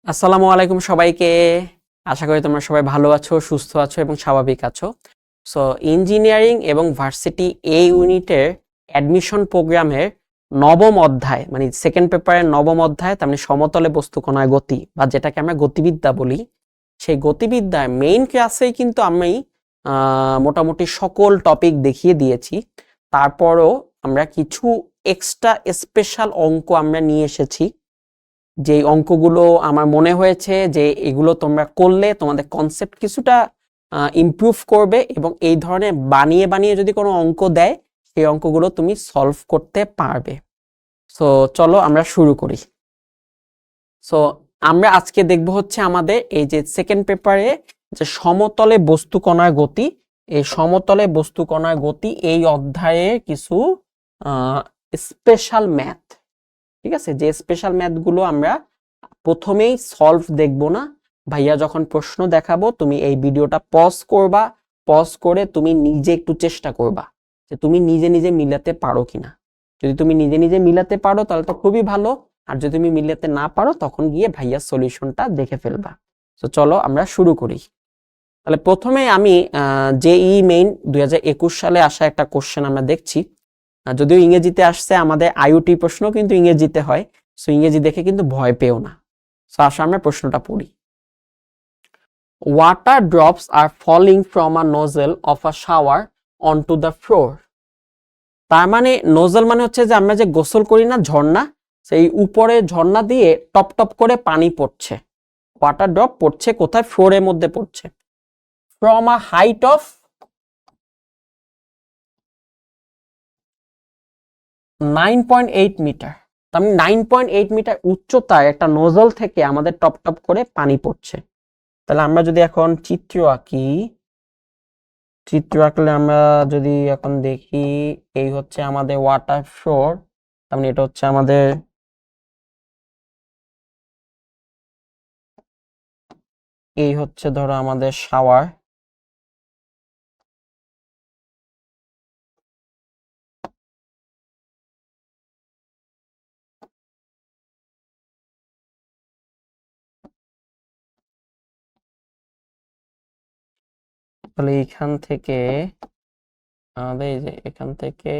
আসসালামু আলাইকুম সবাইকে। আশা করি তোমরা সবাই ভালো আছো, সুস্থ আছো এবং স্বাভাবিক আছো। সো ইঞ্জিনিয়ারিং এবং ভার্সিটি এ ইউনিটের অ্যাডমিশন প্রোগ্রামের নবম অধ্যায় মানে সেকেন্ড পেপারের নবম অধ্যায়, তার মানে সমতলে বস্তু কণার গতি বা যেটাকে আমরা গতিবিদ্যা বলি, সেই গতিবিদ্যার মেইন ক্লাসেই কিন্তু আমি মোটামুটি সকল টপিক দেখিয়ে দিয়েছি। তারপরও আমরা কিছু এক্সট্রা স্পেশাল অঙ্ক আমরা নিয়ে এসেছি, যে অঙ্কগুলো আমার মনে হয়েছে যে এগুলো তোমরা করলে তোমাদের কনসেপ্ট কিছুটা ইমপ্রুভ করবে এবং এই ধরনের বানিয়ে বানিয়ে যদি কোনো অঙ্ক দেয় সেই অঙ্কগুলো তুমি সলভ করতে পারবে। সো চলো আমরা শুরু করি। সো আমরা আজকে দেখব হচ্ছে আমাদের এই যে সেকেন্ড পেপারে যে সমতলে বস্তু কণার গতি, এই সমতলে বস্তু কণার গতি এই অধ্যায়ের কিছু স্পেশাল ম্যাথ। ঠিক আছে, যে স্পেশাল ম্যাথগুলো আমরা প্রথমেই সলভ দেখব না, ভাইয়া যখন প্রশ্ন দেখাবো তুমি এই ভিডিওটা পজ করবা, পজ করে তুমি নিজে একটু চেষ্টা করবা যে তুমি নিজে নিজে মিলাতে পারো কিনা। যদি তুমি নিজে নিজে মিলাতে পারো তাহলে তো খুবই ভালো, আর যদি তুমি মিলাতে না পারো তখন গিয়ে ভাইয়ার সলিউশনটা দেখে ফেলবা। তো চলো আমরা শুরু করি। তাহলে প্রথমে আমি জেই মেইন 2021 সালে আসা একটা কোশ্চেন আমরা দেখছি। যদিও ইংরেজিতে আসছে, আমাদের আইওটি প্রশ্ন কিন্তু ইংরেজিতে হয়, সো ইংরেজি দেখে কিন্তু ভয় পেও না। সো আসলে আমরা প্রশ্নটা পড়ি। Water drops are falling from a nozzle of a shower onto the floor. তার মানে নোজেল মানে হচ্ছে যে আমরা যে গোসল করি না, ঝর্ণা, সেই উপরে ঝর্ণা দিয়ে টপ টপ করে পানি পড়ছে। ওয়াটার ড্রপ পড়ছে কোথায়? ফ্লোরের মধ্যে পড়ছে। From a height of 9.8 metre. তার মানে 9.8 মিটার উচ্চতায় একটা নোজল থেকে আমাদের টপ টপ করে পানি পড়ছে। তাহলে আমরা যদি এখন চিত্র আঁকি, চিত্র আঁকলে আমরা যদি এখন দেখি, এই হচ্ছে আমাদের ওয়াটার ফ্লোর, তার মানে এটা হচ্ছে আমাদের এই হচ্ছে ধরো আমাদের শাওয়ার, তাহলে এইখান থেকে আমাদের এই যে এখান থেকে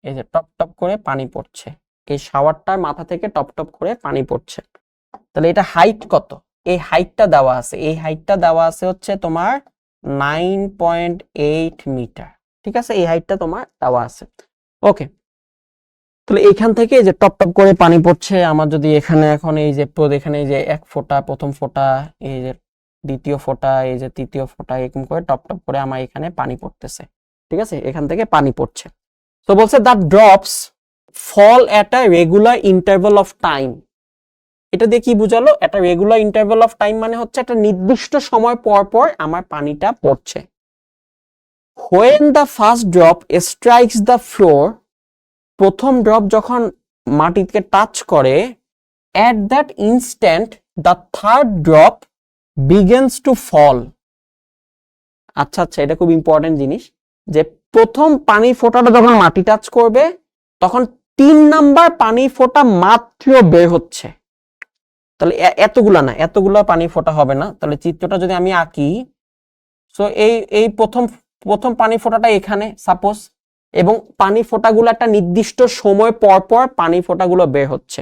এই যে টপ টপ করে পানি পড়ছে, এই শাওয়ারটার মাথা থেকে টপ টপ করে পানি পড়ছে। তাহলে এটা হাইট কত? এই হাইটটা দেওয়া আছে, এই হাইটটা দেওয়া আছে হচ্ছে তোমার 9.8 মিটার। ঠিক আছে, এই হাইটটা তোমার দেওয়া আছে। ওকে, তাহলে এইখান থেকে যে টপ টপ করে পানি পড়ছে, আমার যদি এখানে এখন এই যে এখানে এই যে এক ফোঁটা, প্রথম ফোঁটা, এই যে দ্বিতীয় ফোঁটা, এই যে তৃতীয় ফোঁটা, এরকম করে টপ টপ করে আমার এখানে পানি পড়তেছে। ঠিক আছে, এখান থেকে পানি পড়ছে। তো বলছে the drops fall at a regular interval of time. এটা দিয়ে কি বুঝালো? একটা রেগুলার ইন্টারভাল অফ টাইম মানে হচ্ছে একটা নির্দিষ্ট সময় পর পর আমার পানিটা পড়ছে। When the first drop strikes the floor, প্রথম ড্রপ যখন মাটিকে টাচ করে, at that instant the third drop begins to fall. আচ্ছা আচ্ছা, এটা খুব ইম্পর্টেন্ট জিনিস, যে প্রথম পানি ফোঁটাটা যখন মাটি টাচ করবে তখন 3 নাম্বার পানি ফোঁটা মাত্র বের হচ্ছে। তাহলে এতগুলা পানি ফোঁটা হবে না। তাহলে চিত্রটা যদি আমি আঁকি, সো এই প্রথম পানি ফোঁটাটা এখানে সাপোজ, এবং পানি ফোঁটাগুলো একটা নির্দিষ্ট সময় পর পর পানি ফোঁটাগুলো বের হচ্ছে।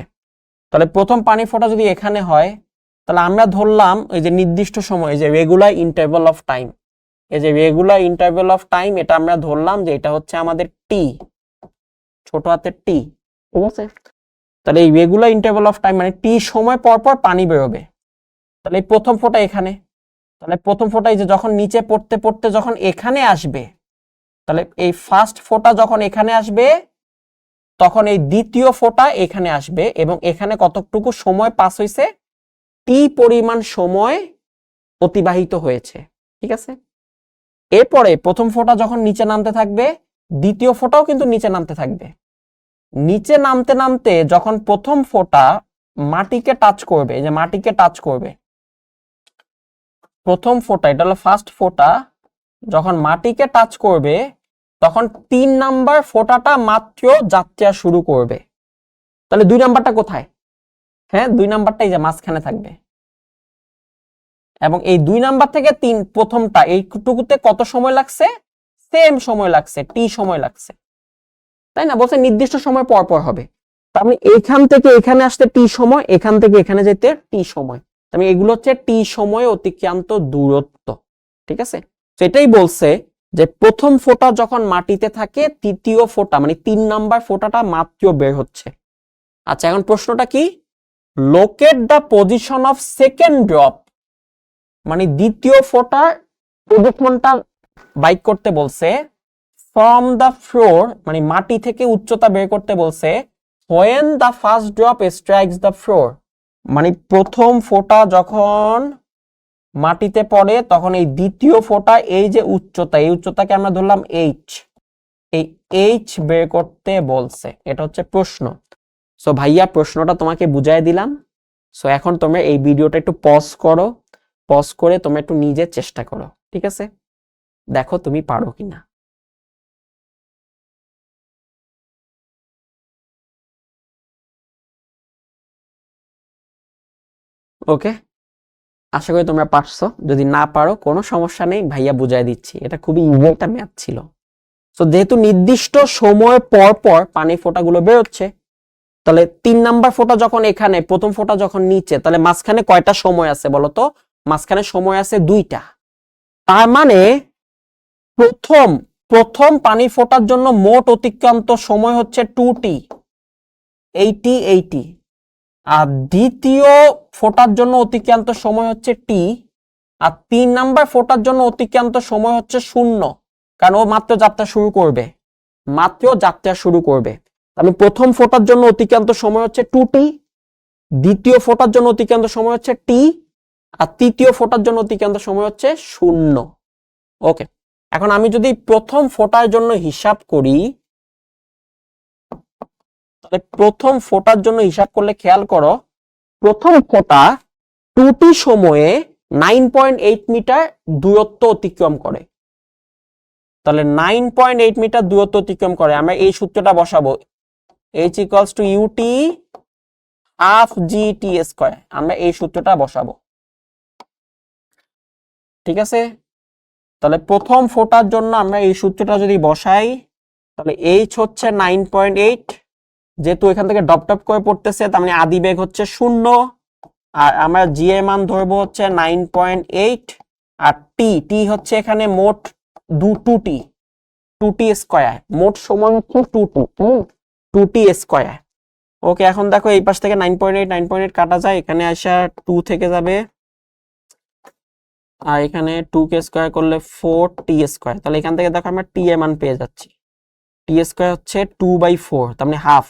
তাহলে প্রথম পানি ফোঁটা যদি এখানে হয়, তাহলে আমরা ধরলাম এই যে নির্দিষ্ট সময়, যে রেগুলার ইন্টারভাল অফ টাইম, এই যে রেগুলার ইন্টারভাল অফ টাইম, এটা আমরা ধরলাম যে এটা হচ্ছে আমাদের টি, ছোট হাতের টি। ঠিক আছে, তাহলে এই রেগুলার ইন্টারভাল অফ টাইম মানে টি সময় পর পর পানি বেরোবে। তাহলে এই প্রথম ফোঁটা এখানে, তাহলে প্রথম ফোঁটাই যে যখন নিচে পড়তে পড়তে যখন এখানে আসবে, তাহলে এই ফার্স্ট ফোঁটা যখন এখানে আসবে তখন এই দ্বিতীয় ফোঁটা এখানে আসবে, এবং এখানে কতটুকু সময় পাস হয়েছে? টি পরিমাণ সময় অতিবাহিত হয়েছে। ঠিক আছে, এরপরে প্রথম ফোঁটা যখন নিচে নামতে থাকবে, দ্বিতীয় ফোঁটাও কিন্তু নিচে নামতে থাকবে। নিচে নামতে নামতে যখন প্রথম ফোঁটা মাটিকে টাচ করবে, যে মাটিকে টাচ করবে, প্রথম ফোঁটা এটা হলো ফার্স্ট ফোঁটা, যখন মাটিকে টাচ করবে তখন 3 নাম্বার ফোঁটাটা মাত্র যাত্রা শুরু করবে। তাহলে 2 নাম্বারটা কোথায়? হ্যাঁ 2 নাম্বারটা এই যে মাঝখানে থাকবে, এবং এই 2 নাম্বার থেকে 3 প্রথমটা এইটুকুতে কত সময় লাগছে, সেম সময় লাগছে, টি সময় লাগছে, তাই না? বলছে নির্দিষ্ট সময় পর পর হবে। তার মানে এইখান থেকে এখানে আসতে টি সময়, এখান থেকে এখানে যেতে টি সময়। তার মানে এগুলো হচ্ছে টি সময় অতিক্রান্ত দূরত্ব, ঠিক আছে? তো এটাই বলছে যে প্রথম ফোঁটা যখন মাটিতে থাকে, তৃতীয় ফোঁটা মানে 3 নাম্বার ফোঁটাটা মাত্র বের হচ্ছে। আচ্ছা, এখন প্রশ্নটা কি, locate the position of second drop, মানে দ্বিতীয় ফোঁটার পজিশনটা বাইক করতে বলছে, ফ্রম দ্য ফ্লোর মানে মাটি থেকে উচ্চতা বের করতে বলছে, when the first drop strikes the floor, মানে প্রথম ফোঁটা যখন মাটিতে পড়ে তখন এই দ্বিতীয় ফোঁটা এই যে উচ্চতা, এই উচ্চতাকে আমরা ধরলাম এইচ, এই এইচ বের করতে বলছে। এটা হচ্ছে প্রশ্ন। সো ভাইয়া প্রশ্নটা তোমাকে বুঝাই দিলাম। সো এখন তোমরা এই ভিডিওটা একটু পজ করো, পজ করে তোমরা একটু নিজে চেষ্টা করো, ঠিক আছে? দেখো তুমি পারো কিনা। ওকে, আশা করি তোমরা পারছো। যদি না পারো কোনো সমস্যা নেই, ভাইয়া বুঝাই দিচ্ছি। এটা খুবই ইজি একটা ম্যাথ ছিল। তো যেহেতু নির্দিষ্ট সময় পর পর পানি ফোঁটাগুলো বেরোচ্ছে, তাহলে 3 নাম্বার ফোঁটা যখন এখানে, প্রথম ফোঁটা যখন নিচে, তাহলে মাঝখানে কয়টা সময় আছে বলতো? মাঝখানে সময় আছে 2টা। তার মানে প্রথম প্রথম পানি ফোঁটার জন্য মোট অতিক্রান্ত সময় হচ্ছে 2t, 80 আর দ্বিতীয় ফোঁটার জন্য অতিক্রান্ত সময় হচ্ছে টি, আর 3 নাম্বার ফোঁটার জন্য অতিক্রান্ত সময় হচ্ছে 0, কারণ ও মাত্র যাত্রা শুরু করবে, মাত্র যাত্রা শুরু করবে। তাহলে প্রথম ফোঁটার জন্য অতিক্রান্ত সময় হচ্ছে 2t, দ্বিতীয় ফোঁটার জন্য অতিক্রান্ত সময় হচ্ছে টি, আর তৃতীয় ফোঁটার জন্য অতিক্রান্ত সময় হচ্ছে 0। ওকে, এখন আমি যদি প্রথম ফোঁটার জন্য হিসাব করি, তাহলে প্রথম ফোঁটার জন্য হিসাব করলে খেয়াল করো, প্রথম ফোঁটা 2t সময়ে 9.8 মিটার দূরত্ব অতিক্রম করে। তাহলে 9.8 মিটার দূরত্ব অতিক্রম করে। আমরা এই সূত্রটা বসাবো, h equals to ut half gt square. আমরা এই সূত্রটা বসাবো, ঠিক আছে? তাহলে প্রথম ফোঁটার জন্য আমরা এই সূত্রটা যদি বসাই, তাহলে h হচ্ছে 9.8, যেহেতু এখান থেকে ডপ ডপ করে পড়তেছে তার মানে আদি বেগ হচ্ছে 0, আর আমরা জি এর মান ধরবো হচ্ছে 9.8, আর টি হচ্ছে এখানে মোট 2t স্কয়ার, মোট সময় হচ্ছে 2t স্কয়ার। ওকে, এখন দেখো এই পাশ থেকে 9.8 কাটা যায়, এখানে আসা 2 থেকে যাবে, আর এখানে 2 কে স্কয়ার করলে 4t স্কয়ার। তাহলে এখান থেকে দেখো আমরা টি এর মান পেয়ে যাচ্ছি, টি স্কয়ার হচ্ছে 2/4, তার মানে হাফ,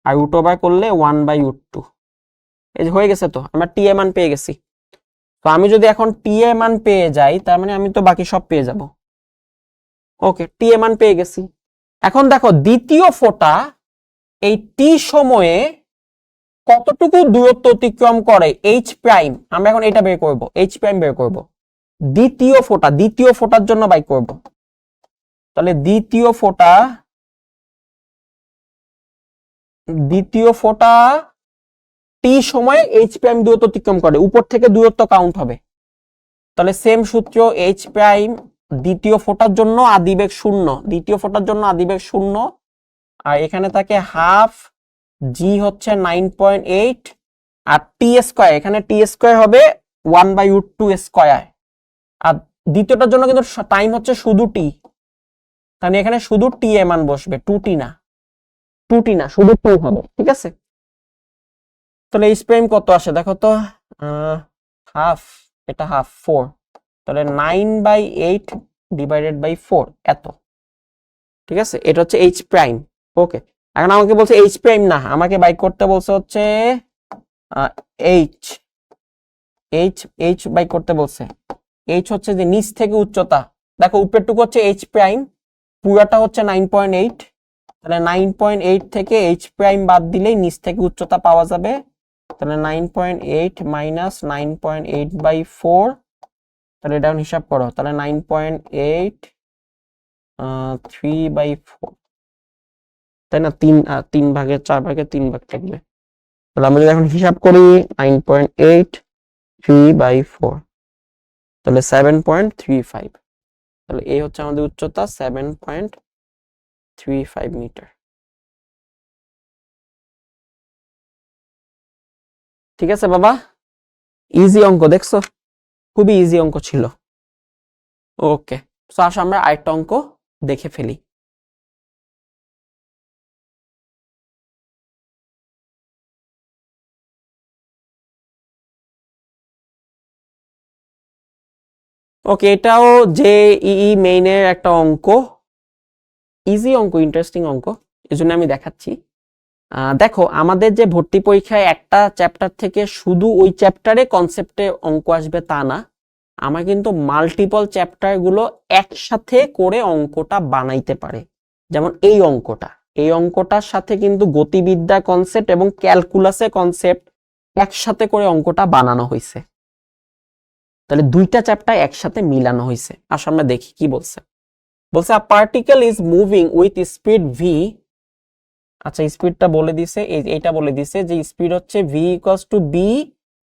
আর রুট ওভার করলে 1/√2। এই যে হয়ে গেছে, তো আমরা টি এর মান পেয়ে গেছি। তো আমি যদি এখন টি এর মান পেয়ে যাই, তার মানে আমি তো বাকি সব পেয়ে যাব। ওকে, টি এর মান পেয়ে গেছি। এখন দেখো দ্বিতীয় ফোঁটা এই টি সময়ে কতটুকু দূরত্ব অতিক্রম করে এইচ প্রাইম, আমরা এখন এটা বের করব, এইচ প্রাইম বের করব। দ্বিতীয় ফোঁটার জন্য বাই করব। তাহলে দ্বিতীয় ফোঁটা টি সময়ে এইচ প্রাইম দূরত্ব অতিক্রম করে, উপর থেকে দূরত্ব কাউন্ট হবে। তাহলে সেম সূত্র, এইচ প্রাইম দ্বিতীয় ফোঁটার জন্য আদিবেগ 0, দ্বিতীয় ফোঁটার জন্য আদিবেগ 0, আর এখানে থাকে হাফ, জি হচ্ছে 9.8, আর টি স্কয়ার, এখানে টি স্কয়ার হবে 1/√2 স্কয়ার। আর দ্বিতীয়টার জন্য কিন্তু টাইম হচ্ছে শুধু টি, তাহলে এখানে শুধু টি এর মান বসবে, 2t না, শুধু 2 হবে, ঠিক আছে? তাহলে এইচ প্রাইম কত আসে দেখো তো, হাফ, এটা হাফ 4, তাহলে 9/8 ডিভাইডেড বাই 4, এত, ঠিক আছে? এটা হচ্ছে এইচ প্রাইম। ওকে, এখন আমাকে বলছে এইচ প্রাইম না, আমাকে বাই করতে বলছে হচ্ছে এইচ, এইচ বাই করতে বলছে। এইচ হচ্ছে যে নিচ থেকে উচ্চতা, দেখো উপরেরটুকু হচ্ছে এইচ প্রাইম, পুরাটা হচ্ছে 9.8, তাহলে 9.8 থেকে এইচ প্রাইম বাদ দিলেই নিচ থেকে উচ্চতা পাওয়া যাবে। তাহলে 9.8 মাইনাস 9.8/4, তাহলে এটা হিসাব করো, তাহলে 9.8 3/4, তাই না? 3 ভাগের 4 ভাগের 3 ভাগ থাকবে, তাহলে আমরা যদি এখন হিসাব করি 9.83/4, তাহলে 7.35, তাহলে এই হচ্ছে আমাদের উচ্চতা 7.35 মিটার। ঠিক আছে বাবা, ইজি অঙ্ক দেখছো, খুবই ইজি অঙ্ক ছিল। ওকে, তো আসো আমরা আরেকটা অঙ্ক দেখে ফেলি। ওকে, এটাও জেইই মেইনের একটা অঙ্ক, ইজি অঙ্ক, ইন্টারেস্টিং অঙ্ক, এজন্য আমি দেখাচ্ছি। দেখো আমাদের যে ভর্তি পরীক্ষায় একটা চ্যাপ্টার থেকে শুধু ওই চ্যাপ্টারে কনসেপ্টে অঙ্ক আসবে তা না, আমার কিন্তু মাল্টিপল চ্যাপ্টার গুলো একসাথে করে অঙ্কটা বানাইতে পারে। যেমন এই অঙ্কটার সাথে কিন্তু গতিবিদ্যা কনসেপ্ট এবং ক্যালকুলাসের কনসেপ্ট একসাথে করে অঙ্কটা বানানো হয়েছে। তাহলে দুইটা চ্যাপ্টার একসাথে মিলানো হয়েছে। আসলে আমরা দেখি কি বলছে। বলছে a particle is moving with speed v. আচ্ছা, স্পিডটা বলে দিছে, এইটা বলে দিছে যে স্পিড হচ্ছে v equals to b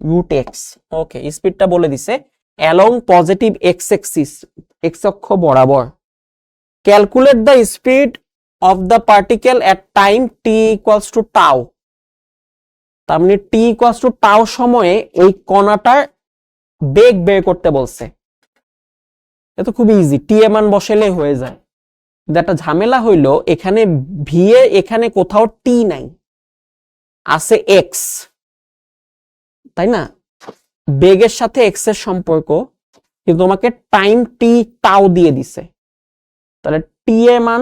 root x। Okay, স্পিডটা বলে দিছে along positive x axis, x অক্ষ বরাবর। Calculate the speed of the particle at time t equals to tau. তার মানে t ইকুয়ালস টু টাউ সময়ে এই কণাটার বেগ বের করতে বলছে। এটা খুবই ইজি, টি এর মান বসালেই হয়ে যায়। একটা ঝামেলা হইলো এখানে ভি এ এখানে কোথাও টি নাই, আছে এক্স, তাই না? বেগের সাথে এক্স এর সম্পর্ক, কিন্তু তোমাকে টাইম টি টাও দিয়ে দিছে। তাহলে টি এর মান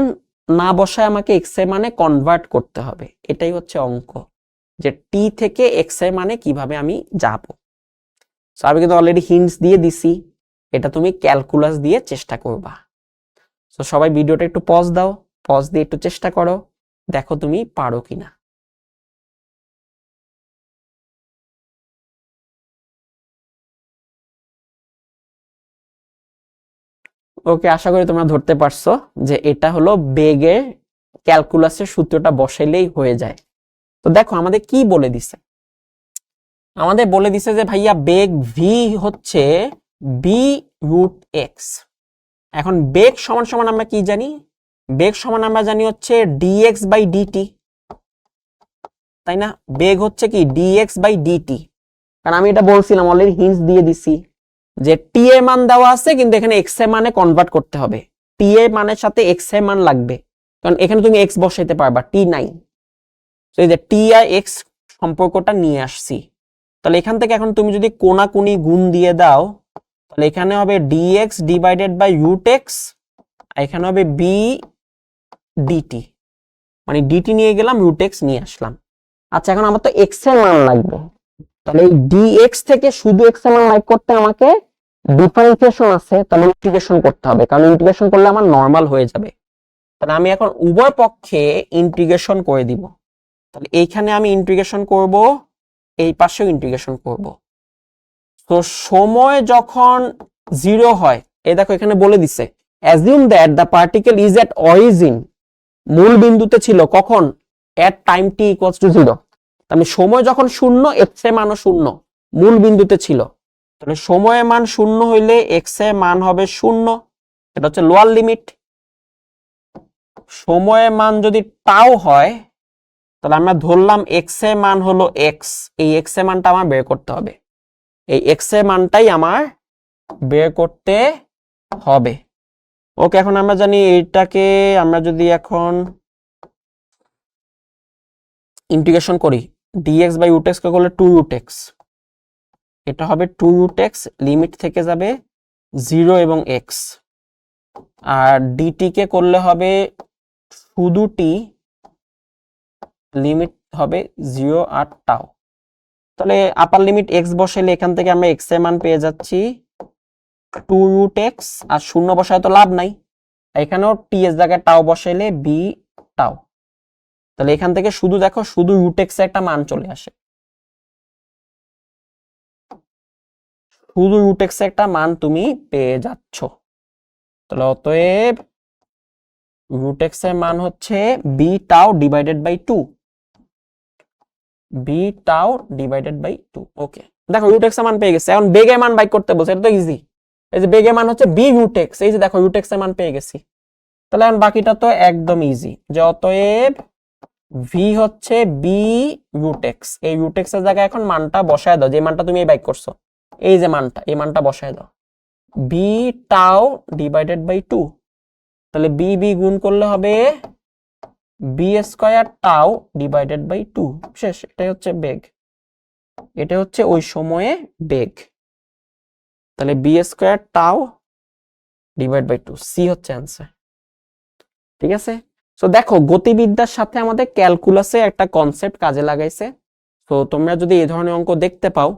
না বসায় আমাকে এক্স এর মানে কনভার্ট করতে হবে। এটাই হচ্ছে অঙ্ক, যে টি থেকে এক্স এর মানে কিভাবে আমি যাব। আমি কিন্তু অলরেডি হিন্টস দিয়ে দিছি, এটা তুমি ক্যালকুলাস দিয়ে চেষ্টা করবা। তো সবাই ভিডিওটা একটু পজ দাও, পজ দিয়ে একটু চেষ্টা করো, দেখো তুমি পারো কিনা। ওকে, আশা করি তোমরা ধরতে পারছো যে এটা হলো বেগের ক্যালকুলাসের সূত্রটা বসাইলেই হয়ে যায়। তো দেখো আমাদের কি বলে দিছে, আমাদের বলে দিছে যে ভাইয়া বেগ ভি হচ্ছে বি রুট এক্স। এখন বেগ সমান সমান আমরা কি জানি, বেগ সমান আমরা জানি হচ্ছে ডিএক্স বাই ডিটি, তাই না? বেগ হচ্ছে কি ডিএক্স বাই ডিটি, কারণ আমি এটা বলছিলাম অলরেডি হিন্টস দিয়ে দিছি যে টি এর মান দেওয়া আছে, কিন্তু এখানে এক্স এর মানে কনভার্ট করতে হবে। টি এর মানের সাথে এক্স এর মান লাগবে, কারণ এখানে তুমি এক্স বসাইতে পারবা, টি নাই। তো এই যে টি আর এক্স সম্পর্কটা নিয়ে আসছি। তাহলে এখান থেকে এখন তুমি যদি কোনাকুনি গুণ দিয়ে দাও, তাহলে এখানে হবে d x divided by root x, আর এখানে হবে বি ডিটি, মানে ডিটি নিয়ে গেলাম, রুট এক্স নিয়ে আসলাম। আচ্ছা, এখন আমার তো এক্স এর মান লাগবে, তাহলে এই ডিএক্স থেকে শুধু এক্স এর মান লাইক করতে আমাকে ডিফারেন্সিয়েশন আছে, তাহলে ইন্টিগ্রেশন করতে হবে, কারণ ইন্টিগ্রেশন করলে আমার নরমাল হয়ে যাবে। তাহলে আমি এখন উভয় পক্ষে ইন্টিগ্রেশন করে দিব। তাহলে এইখানে আমি ইন্টিগ্রেশন করব, এই পাশেও ইন্টিগ্রেশন করব। তো সময় যখন 0 হয়, এই দেখো এখানে বলে দিছে assume that the particle is at origin, মূল বিন্দুতে ছিল কখন, এট টাইম টি ইকুয়ালস টু 0। তাহলে সময় যখন 0, এক্স এর মানও 0, মূল বিন্দুতে ছিল। তাহলে সময়ের মান 0 হইলে এক্স এর মান হবে 0, এটা হচ্ছে লোয়ার লিমিট। সময়ের মান যদি টাও হয়, তাহলে আমরা ধরলাম এক্স এর মান হলো এক্স, এই এক্স এর মানটা আমার বের করতে হবে, এই এক্স এর মানটাই আমার বের করতে হবে। ওকে, এখন আমরা জানি এইটাকে আমরা যদি এখন ইন্টিগ্রেশন করি, dx বাই রুট এক্স কে করলে 2 রুট এক্স, এটা হবে 2 রুট এক্স, লিমিট থেকে যাবে 0 এবং x, আর dt কে করলে হবে শুধু t, লিমিট হবে 0 আর টাও। তাহলে আপার লিমিট x বসাইলে এখান থেকে আমরা x এর মান পেয়ে যাচ্ছি 2 রুট এক্স, আর শূন্য বসায় তো লাভ নাই, এখানেও t এর জায়গায় টাও বসাইলে b টাও। তাহলে এখান থেকে শুধু দেখো, শুধু রুট এক্স এর একটা মান চলে আসে, শুধু রুট এক্স এর একটা মান তুমি পেয়ে যাচ্ছ। তাহলে অতএব রুট এক্স এর মান হচ্ছে b tau divided by 2। B tau divided by 2। Okay, দেখো রুট এক্স এর মান পেয়ে গেছে। এখন বেগের মান বাই করতে বলছে, এটা তো ইজি। এই যে বেগের মান হচ্ছে বি রুট এক্স, এই যে দেখো রুট এক্স এর মান পেয়ে গেছি। তাহলে এখন বাকিটা তো একদম ইজি, যে অতএব ভি হচ্ছে বি রুট এক্স। এই রুট এক্স এর জায়গায় এখন মানটা বসায় দাও, যে মানটা তুমি এই বাইক করছো, এই যে মানটা, এই মানটা বসায় দাও, বি টাউ ডিভাইডেড বাই 2। তাহলে বি বি গুণ করলে হবে b square tau divided by 2। শেষ। এটাই হচ্ছে বেগ, এটা হচ্ছে ওই সময়ে বেগ। তাহলে b square tau divide by 2, c হচ্ছে অ্যান্সার। ঠিক আছে, সো দেখো গতিবিদ্যার সাথে আমাদের ক্যালকুলাসে একটা কনসেপ্ট কাজে লাগাইছে। তো তোমরা যদি এই ধরনের অঙ্ক দেখতে পাও,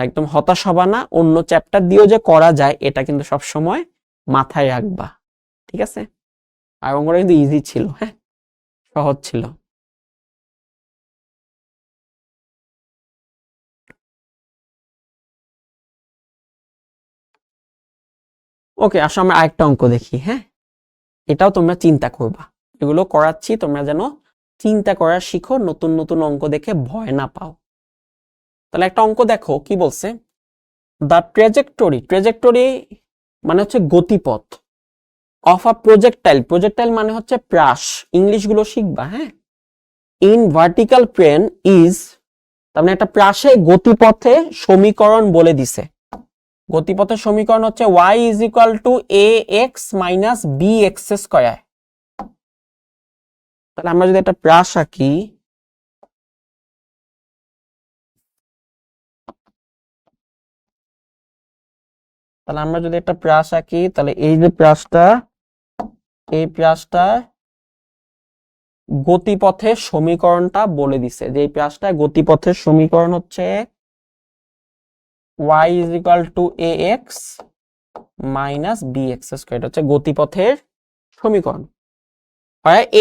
একদম হতাশ হবা না, অন্য চ্যাপ্টার দিয়েও যে করা যায় এটা কিন্তু সব সময় মাথায় রাখবা। ঠিক আছে, আর অঙ্কটা কিন্তু ইজি ছিল, হ্যাঁ সহজ ছিল। ওকে, আসো আমরা আরেকটা অঙ্ক দেখি। হ্যাঁ, এটাও তোমরা চিন্তা করবা, এগুলো করাচ্ছি তোমরা যেন চিন্তা করা শিখো, নতুন নতুন অঙ্ক দেখে ভয় না পাও। তাহলে একটা অঙ্ক দেখো কি বলছে, দ্য ট্রেজেক্টরি মানে হচ্ছে গতিপথ, অফ আ প্রজেক্টাইল মানে হচ্ছে প্রাস, ইংলিশ গুলো শিখবা। হ্যাঁ, ইন ভার্টিক্যাল প্লেন ইজ, তার মানে একটা প্রাসে গতিপথে সমীকরণ বলে দিছে। গতিপথের সমীকরণ হচ্ছে y is equal to a x minus b x square. তাহলে আমরা যদি একটা প্রাস আঁকি, তাহলে এই যে প্রাসটা, এই প্রাসটা গতিপথের সমীকরণটা বলে দিছে, যে এই প্রাসটা গতিপথের সমীকরণ হচ্ছে y is equal to a x minus b x square, হচ্ছে গতিপথের সমীকরণ।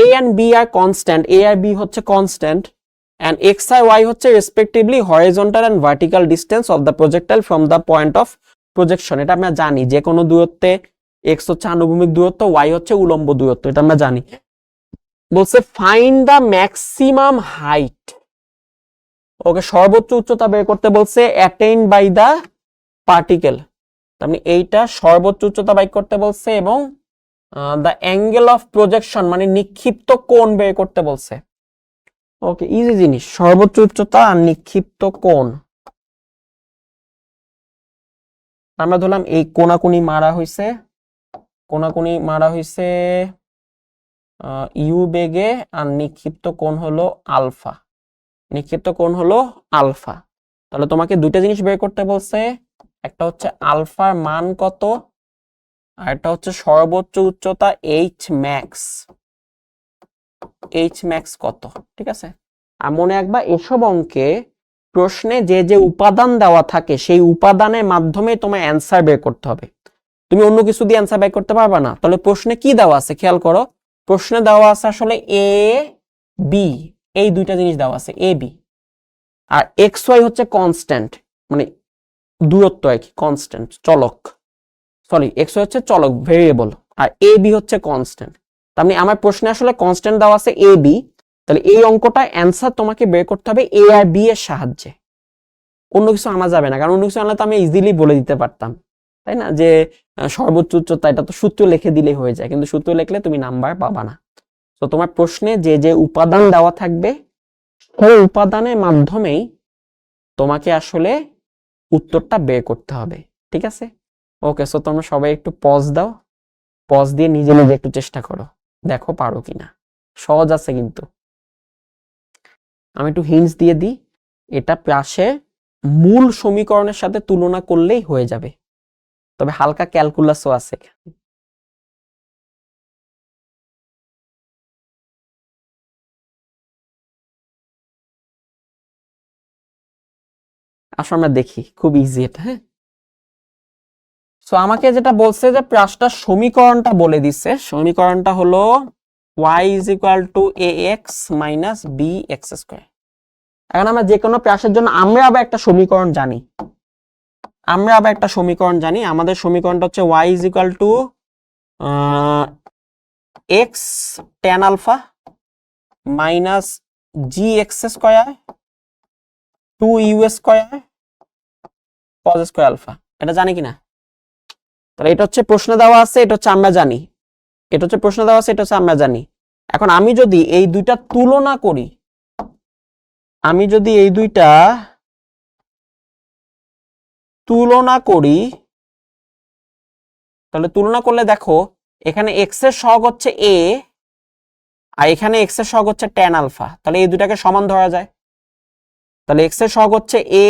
A and b are constant, a আর বি হচ্ছে কনস্ট্যান্ট, and x আর y হচ্ছে respectively horizontal and vertical distance of the projectile from the point of projection. এটা আমরা জানি, যে কোনো দূরত্বে x হচ্ছে আনুভূমিক দূরত্ব, y হচ্ছে উলম্ব দূরত্ব, এটা আমরা জানি। বলছে ফাইন্ড দ্য ম্যাক্সিমাম হাইট। ওকে, সর্বোচ্চ উচ্চতা বের করতে বলছে অ্যাটেইনড বাই দ্য পার্টিকেল, তার মানে এইটা সর্বোচ্চ উচ্চতা বের করতে বলছে, এবং দ্য অ্যাঙ্গেল অফ প্রজেকশন মানে নিক্ষিপ্ত কোণ বের করতে বলছে। ওকে, ইজি জিনিস, সর্বোচ্চ উচ্চতা আর নিক্ষিপ্ত কোণ। আমরা ধরলাম এই কোনাকুনি মারা হইছে ইউ বেগে, আর নিক্ষিপ্ত কোণ হলো আলফা, তাহলে তোমাকে দুইটা জিনিস বের করতে বলছে, একটা হচ্ছে আলফার মান কত, আর একটা হচ্ছে সর্বোচ্চ উচ্চতা এইচ ম্যাক্স কত। ঠিক আছে, আর মনে রাখবা এসব অঙ্কে প্রশ্নে যে যে উপাদান দেওয়া থাকে সেই উপাদানের মাধ্যমে তোমার অ্যান্সার বের করতে হবে, তুমি অন্য কিছু দিয়ে অ্যান্সার বের করতে পারবা না। তাহলে প্রশ্নে কি দেওয়া আছে খেয়াল করো, প্রশ্নে দেওয়া আছে আসলে এ বি, এই দুইটা জিনিস দেওয়া আছে, A B, R x Y হচ্ছে কনস্ট্যান্ট, মানে দূরত্ব আর কি, কনস্ট্যান্ট চলক, সরি এক্স ওয়াই হচ্ছে চলক ভেরিয়েবল, আর এ বি হচ্ছে কনস্ট্যান্ট। তার মানে আমার প্রশ্নে আসলে কনস্ট্যান্ট দেওয়া আছে এ বি, তাহলে এই অঙ্কটা অ্যান্সার তোমাকে বের করতে হবে এ আর বি এর সাহায্যে, অন্য কিছু আনা যাবে না, কারণ অন্য কিছু আনলে তো আমি ইজিলি বলে দিতে পারতাম, তাই না, যে সর্বোচ্চ উচ্চতা, এটা তো সূত্র লিখে দিলেই হয়ে যায়, কিন্তু সূত্র লিখলে তুমি নাম্বার পাবা না। তো তোমার প্রশ্নে যে যে উপাদান দেওয়া থাকবে সেই উপাদানের মাধ্যমেই তোমাকে আসলে উত্তরটা বের করতে হবে। ঠিক আছে, ওকে, সো তোমরা সবাই একটু পজ দাও, পজ দিয়ে নিজে নিজে একটু চেষ্টা করো, দেখো পারো কিনা, সহজ আছে কিন্তু। আমি একটু হিন্টস দিয়ে দিই, এটা প্রাসে মূল সমীকরণের সাথে তুলনা করলেই হয়ে যাবে, তবে হালকা ক্যালকুলাসও আছে। আসো আমরা দেখি, খুব ইজি এটা। হ্যাঁ, সো আমাকে যেটা বলছে যে প্রাসটার সমীকরণটা বলে দিচ্ছে, সমীকরণটা হলো y is equal to a x minus b x square. এখন আমরা যে কোনো প্রাসের জন্য আমরা আবার একটা সমীকরণ জানি, আমাদের সমীকরণটা হচ্ছে y is equal to x tan alpha minus g x square 2u square cos square alpha, এটা জানি কিনা? তাহলে এটা হচ্ছে প্রশ্ন দেওয়া আছে, এটা হচ্ছে আমরা জানি, এটা হচ্ছে প্রশ্ন দেওয়া আছে, এটা হচ্ছে আমরা জানি। এখন আমি যদি এই দুইটা তুলনা করি, আমি যদি এই দুইটা তুলনা করি, তাহলে তুলনা করলে দেখো এখানে এক্স এর সহগ হচ্ছে এ আর এখানে এক্স এর সহগ হচ্ছে tan আলফা, তাহলে এই দুটাকে সমান ধরা যায়। তাহলে এক্স এর সহগ হচ্ছে এ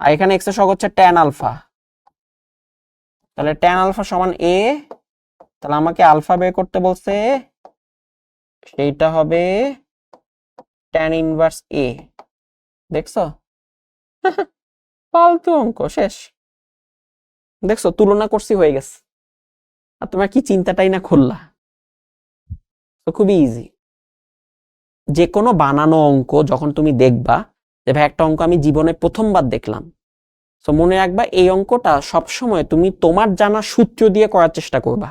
আর এখানে এক্স এর সহগ হচ্ছে tan আলফা, তাহলে tan আলফা সমান এ, তাহলে আমাকে আলফা বের করতে বলছে, সেইটা হবে tan ইনভার্স এ। দেখছো ফালতু অঙ্ক শেষ। দেখছো তুলনা করছি হয়ে গেছে, আর তোমার কি চিন্তাটাই না করলা। তো খুবই ইজি। যে কোনো বানানো অঙ্ক যখন তুমি দেখবা যে ভাই একটা অঙ্ক আমি জীবনে প্রথমবার দেখলাম, তো মনে রাখবা এই অঙ্কটা সবসময় তুমি তোমার জানা সূত্র দিয়ে করার চেষ্টা করবা।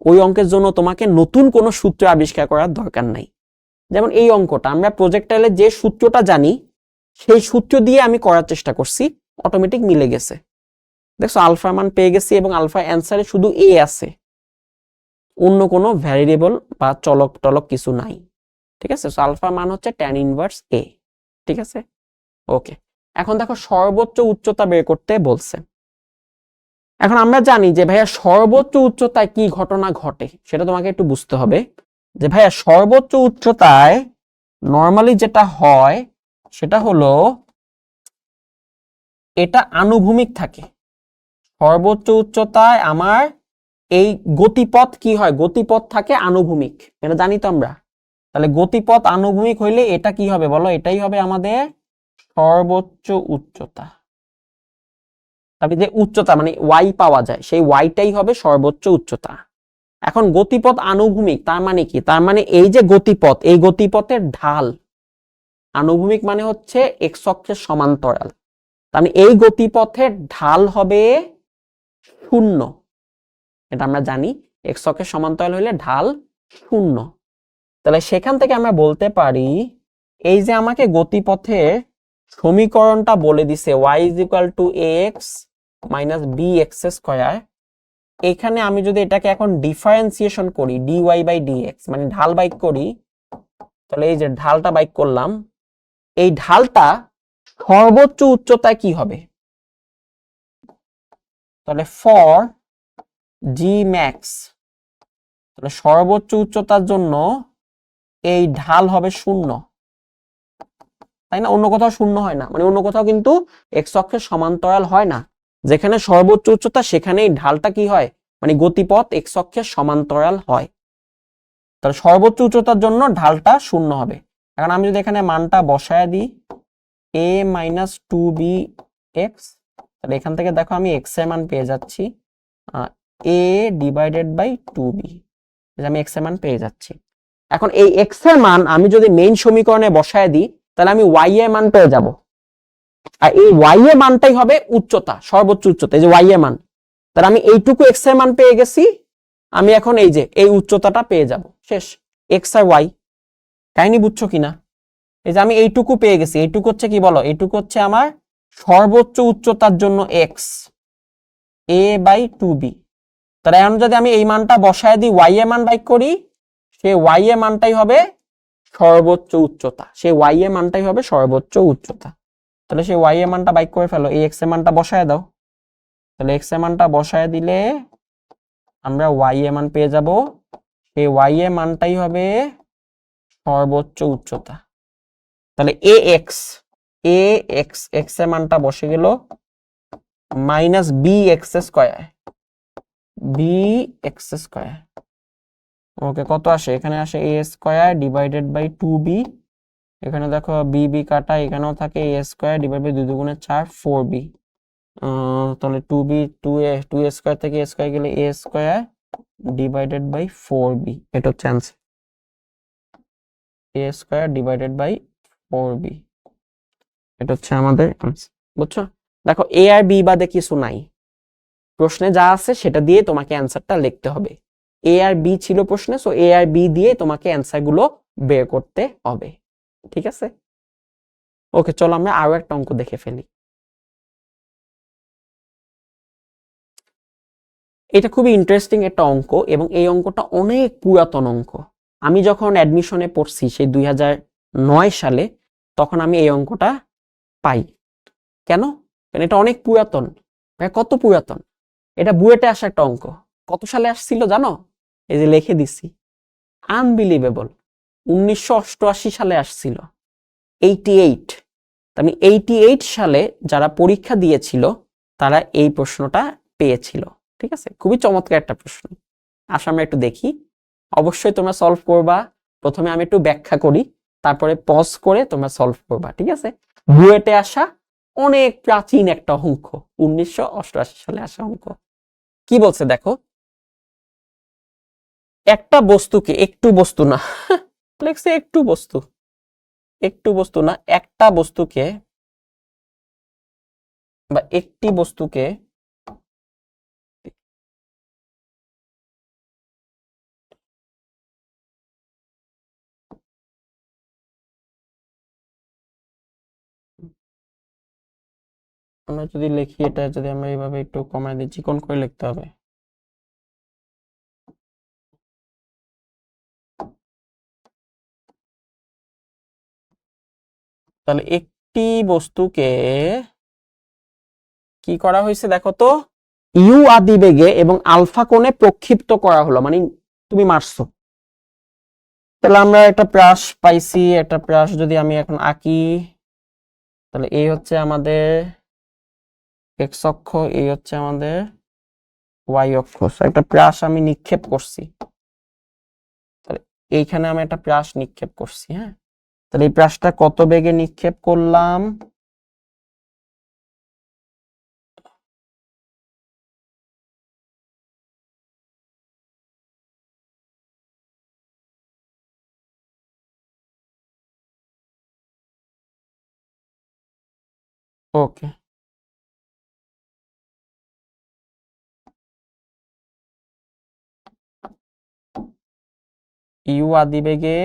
ওই অঙ্কের জন্য তোমাকে নতুন কোনো সূত্র আবিষ্কার করার দরকার নাই। যেমন এই অঙ্কটা আমরা প্রজেক্টাইলে যে সূত্রটা জানি সেই সূত্র দিয়ে আমি করার চেষ্টা করছি, অটোমেটিক মিলে গেছে। দেখছো আলফা মান পেয়ে গেছি এবং আলফা অ্যান্সারে শুধু এ আছে, অন্য কোনো ভ্যারিয়েবল বা চলক টলক কিছু নাই। ঠিক আছে, সো আলফা মান হচ্ছে tan ইনভার্স এ। ঠিক আছে, ওকে। এখন দেখো সর্বোচ্চ উচ্চতা বের করতে বলছে। এখন আমরা জানি যে ভাইয়া সর্বোচ্চ উচ্চতায় কি ঘটনা ঘটে সেটা তোমাকে একটু বুঝতে হবে। যে ভাইয়া সর্বোচ্চ উচ্চতায় নর্মালি যেটা হয় সেটা হলো এটা আনুভূমিক থাকে। সর্বোচ্চ উচ্চতায় আমার এই গতিপথ কি হয়, গতিপথ থাকে আনুভূমিক, এটা জানি তো আমরা। তাহলে গতিপথ আনুভূমিক হইলে এটা কি হবে বলো, এটাই হবে আমাদের সর্বোচ্চ উচ্চতা। তারপরে যে উচ্চতা মানে ওয়াই পাওয়া যায় সেই ওয়াইটাই হবে সর্বোচ্চ উচ্চতা। এখন গতিপথ আনুভূমিক তার মানে কি, তার মানে এই যে গতিপথ, এই গতিপথের ঢাল, আনুভূমিক মানে হচ্ছে এক্স অক্ষের সমান্তরাল, তার মানে এই গতিপথের ঢাল হবে 0। এটা আমরা জানি, এক্স অক্ষের সমান্তরাল হইলে ঢাল 0। তাহলে সেখান থেকে আমরা বলতে পারি এই যে আমাকে গতিপথের সমীকরণটা বলে দিছে y is equal to ax minus bx square, এখানে আমি যদি এটাকে এখন ডিফারেন্সিয়েশন করি dy বাই dx মানে ঢাল বাইক করি, তাহলে এই যে ঢালটা বাইক করলাম, এই ঢালটা সর্বোচ্চ উচ্চতায় কি হবে, তাহলে ফর g max, তাহলে সর্বোচ্চ উচ্চতার জন্য এই ঢাল হবে 0, তাই না? অন্য কোথাও 0 হয় না, মানে অন্য কোথাও কিন্তু এক্স অক্ষের সমান্তরাল হয় না। যেখানে সর্বোচ্চ উচ্চতা সেখানে এই ঢালটা কি হয়, মানে গতিপথ এক্স অক্ষের সমান্তরাল হয়। তাহলে সর্বোচ্চ উচ্চতার জন্য ঢালটা 0 হবে। এখন আমি যদি এখানে মানটা বসায় দিই a মাইনাস 2bx, তাহলে এখান থেকে দেখো আমি x এর মান পেয়ে যাচ্ছি a ডিভাইডেড বাই 2b, আমি x এর মান পেয়ে যাচ্ছি। এখন এই x এর মান আমি যদি মেইন সমীকরণে বসায় দিই তাহলে আমি y এর মান পেয়ে যাব, আর এই y এর মানটাই হবে উচ্চতা, সর্বোচ্চ উচ্চতা, এই যে y এর মান। তাহলে আমি এইটুকু x এর মান পেয়ে গেছি, আমি এখন এই যে এই উচ্চতাটা পেয়ে যাব, শেষ। x আর y, কাহিনী বুঝছো কিনা? এই যে আমি এইটুকু পেয়ে গেছি, এইটুকু হচ্ছে কি বলো, এইটুকু হচ্ছে আমার সর্বোচ্চ উচ্চতার জন্য x a বাই 2b। তাহলে এখন যদি আমি এই মানটা বসায় দিই y এর মান বাইক করি, সেই y এর মানটাই হবে সর্বোচ্চ উচ্চতা, সেই y এর মানটাই হবে সর্বোচ্চ উচ্চতা। তাহলে সেই y এর মানটা বাইক করে ফেলো, এই x এর মানটা বসায় দাও, তাহলে x এর মানটা বসায় দিলে আমরা y এর মান পেয়ে যাব, সেই y এর মানটাই হবে সর্বোচ্চ উচ্চতা। তাহলে ax x এর মানটা বসে গেল minus bx square, bx square, okay কত আসে, এখানে আসে a square divided by 2b, এখানে দেখো b কাটা, এখানেও থাকে a স্কয়ার ডিভাইড বাই 2 দুগুণে 4 4b, তাহলে 2b 2a স্কয়ার থেকে a স্কয়ার গেলে a square divided by 4b, এটা হচ্ছে answer, a square divided by 4b, এটা হচ্ছে আমাদের आंसर। বুঝছো? দেখো a আর b বাদে কিছু নাই, প্রশ্নে যা আছে সেটা দিয়ে তোমাকে অ্যানসারটা লিখতে হবে। a আর b ছিল প্রশ্নে, সো a আর b দিয়ে তোমাকে অ্যানসার গুলো বের করতে হবে। ঠিক আছে? ওকে, চলো আমরা আরো একটা অঙ্ক দেখে ফেলি। এটা খুবই ইন্টারেস্টিং একটা অঙ্ক এবং এই অঙ্কটা অনেক পুরাতন অঙ্ক। আমি যখন অ্যাডমিশনে পড়ছি সেই 2009 সালে, তখন আমি এই অঙ্কটা পাই। কেন? কারণ এটা অনেক পুরাতন। ভাই কত পুরাতন? এটা বুয়েটে আসা একটা অঙ্ক। কত সালে আসছিল জানো? এই যে লিখে দিছি, আনবিলিভেবল, 1988 সালে আসছিল, 88। আমি 88 সালে যারা পরীক্ষা দিয়েছিল তারা এই প্রশ্নটা পেয়েছিল। ঠিক আছে, খুবই চমৎকার একটা প্রশ্ন। আসলে আমরা একটু দেখি, অবশ্যই তোমরা সলভ করবা। প্রথমে আমি একটু ব্যাখ্যা করি, তারপরে পজ করে তোমরা সলভ করবা। ঠিক আছে, বুয়েটে আসা অনেক প্রাচীন একটা অঙ্ক, 1988 সালে আসা অঙ্ক। কি বলছে দেখো, একটা বস্তুকে, একটু বস্তু না লেখছে একটু বস্তু, একটু বস্তু না, একটা বস্তুকে বা একটি বস্তুকে আমরা যদি লিখি, এটা যদি আমরা এইভাবে একটু কমায় দিই, চিকন করে লিখতে হবে। তাহলে একটি বস্তুকে কি করা হয়েছে দেখো তো, ইউ আদি বেগে এবং আলফা কোণে প্রক্ষিপ্ত করা হলো, মানে তুমি মারছো। তাহলে আমরা একটা প্রাস পাইছি, একটা প্রাস যদি আমি এখন আঁকি, তাহলে এই হচ্ছে আমাদের এক্স অক্ষ, এই হচ্ছে আমাদের ওয়াই অক্ষ। একটা প্রাস আমি নিক্ষেপ করছি, তাহলে এইখানে আমি একটা প্রাস নিক্ষেপ করছি। হ্যাঁ, তাহলে এই প্রাসটা কত বেগে নিক্ষেপ করলাম? ওকে, ইউ আদি বেগে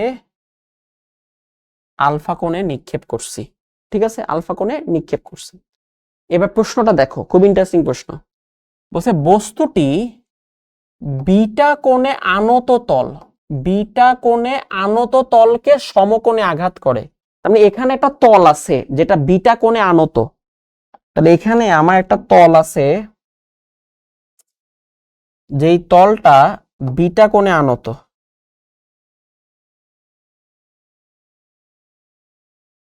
আলফা কোণে নিক্ষেপ করছি। ঠিক আছে, আলফা কোণে নিক্ষেপ করছি। এবার প্রশ্নটা দেখো, খুব ইন্টারেস্টিং প্রশ্ন। বলছে বস্তুটি বিটা কোণে আনত তল, বিটা কোণে আনত তলকে সমকোণে আঘাত করে। মানে এখানে একটা তল আছে যেটা বিটা কোণে আনত। তাহলে এখানে আমার একটা তল আছে, যেই তলটা বিটা কোণে আনত।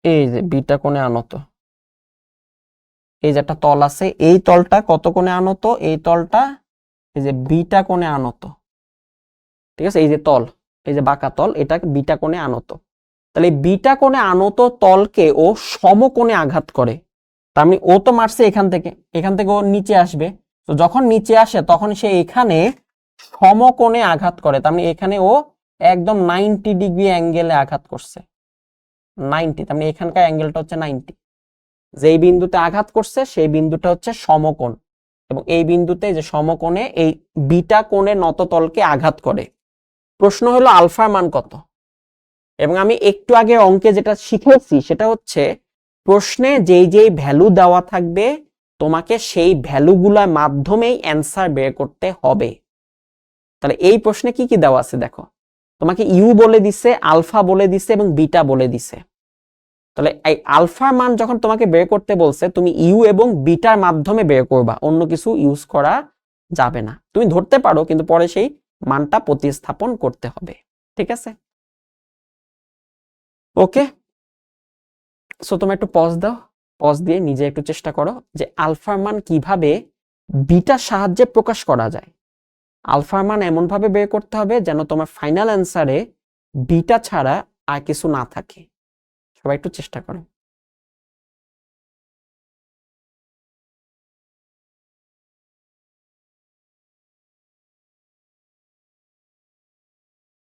এই যে বিটা কোণে আনত, এই যে একটা তল আছে, এই তলটা কত কোণে আনত? এই তলটা এই যে বিটা কোণে আনত। ঠিক আছে, এই যে তল, এই যে বাঁকা তল, এটা বিটা কোণে আনত। তাহলে এই বিটা কোণে আনত তলকে ও সমকোণে আঘাত করে। তার মানে ও তো মারছে এখান থেকে, এখান থেকে ও নিচে আসবে। তো যখন নিচে আসে তখন সে এখানে সমকোণে আঘাত করে। তার মানে এখানে ও একদম 90 ডিগ্রি অ্যাঙ্গেলে আঘাত করছে। 90, তার মানে এখানকার অ্যাঙ্গেলটা হচ্ছে 90। যেই বিন্দুতে আঘাত করছে সেই বিন্দুটা হচ্ছে সমকোণ, এবং এই বিন্দুতে যে সমকোণে এই বিটা কোণে নত তলকে আঘাত করে। প্রশ্ন হলো আলফার মান কত? এবং আমি একটু আগে অঙ্কে যেটা শিখেছি সেটা হচ্ছে, প্রশ্নে যেই যেই ভ্যালু দেওয়া থাকবে তোমাকে সেই ভ্যালুগুলোর মাধ্যমেই অ্যান্সার বের করতে হবে। তাহলে এই প্রশ্নে কি কি দেওয়া আছে দেখো, তোমাকে ইউ বলে দিছে, আলফা বলে দিছে এবং বিটা বলে দিছে। তাহলে এই আলফার মান যখন তোমাকে বের করতে বলছে, তুমি ইউ এবং বিটার মাধ্যমে বের করবা, অন্য কিছু ইউজ করা যাবে না। তুমি ধরতে পারো কিন্তু পরে সেই মানটা প্রতিস্থাপন করতে হবে। ঠিক আছে, ওকে। সো তোমরা একটু পজ দাও, পজ দিয়ে নিজে একটু চেষ্টা করো যে আলফার মান কিভাবে বিটার সাহায্যে প্রকাশ করা যায়। আলফার মান এমন ভাবে বের করতে হবে যেন তোমার ফাইনাল অ্যান্সারে বিটা ছাড়া আর কিছু না থাকে। সবাই একটু চেষ্টা করো।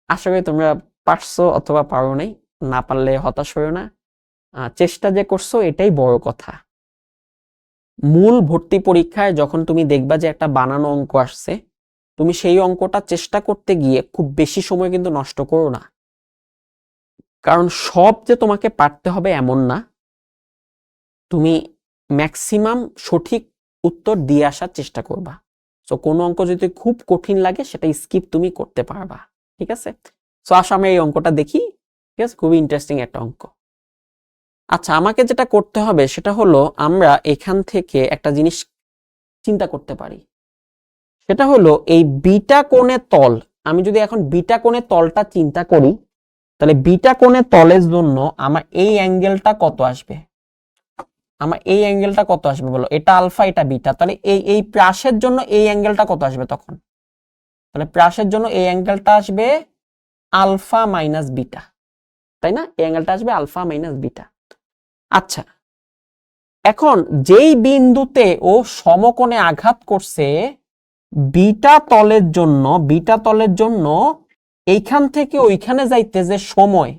আশা করি তোমরা পারছো অথবা পারো নাই। না পারলে হতাশ হইও না, চেষ্টা যে করছো এটাই বড় কথা। মূল ভর্তি পরীক্ষায় যখন তুমি দেখবা যে একটা বানানো অঙ্ক আসছে, তুমি সেই অঙ্কটা চেষ্টা করতে গিয়ে খুব বেশি সময় কিন্তু নষ্ট করো না। কারণ সব যে তোমাকে পারতে হবে এমন না, তুমি ম্যাক্সিমাম সঠিক উত্তর দিয়ে আসার চেষ্টা করবা। সো কোনো অঙ্ক যদি খুব কঠিন লাগে সেটা স্কিপ তুমি করতে পারবা, ঠিক আছে? সো আসো আমরা এই অঙ্কটা দেখি, ঠিক আছে? খুবই ইন্টারেস্টিং একটা অঙ্ক। আচ্ছা, আমাকে যেটা করতে হবে সেটা হলো আমরা এখান থেকে একটা জিনিস চিন্তা করতে পারি, সেটা হলো এই বিটা কোণের তল। আমি যদি এখন বিটা কোণের তলটা চিন্তা করি, তাহলে বিটা কোণের তলের জন্য আমার এই অ্যাঙ্গেলটা কত আসবে? আমার এই অ্যাঙ্গেলটা কত আসবে বলো? এটা আলফা, এটা বিটা, তাহলে এই প্রাসের জন্য এই অ্যাঙ্গেলটা কত আসবে তখন? তাহলে প্রাসের জন্য এই অ্যাঙ্গেলটা আসবে আলফা মাইনাস বিটা, তাই না? এই অ্যাঙ্গেলটা আসবে আলফা মাইনাস বিটা। আচ্ছা, এখন যেই বিন্দুতে ও সমকোণে আঘাত করছে বিটা তলের জন্য এইখান থেকে ওইখানে যাইতে যে সময়,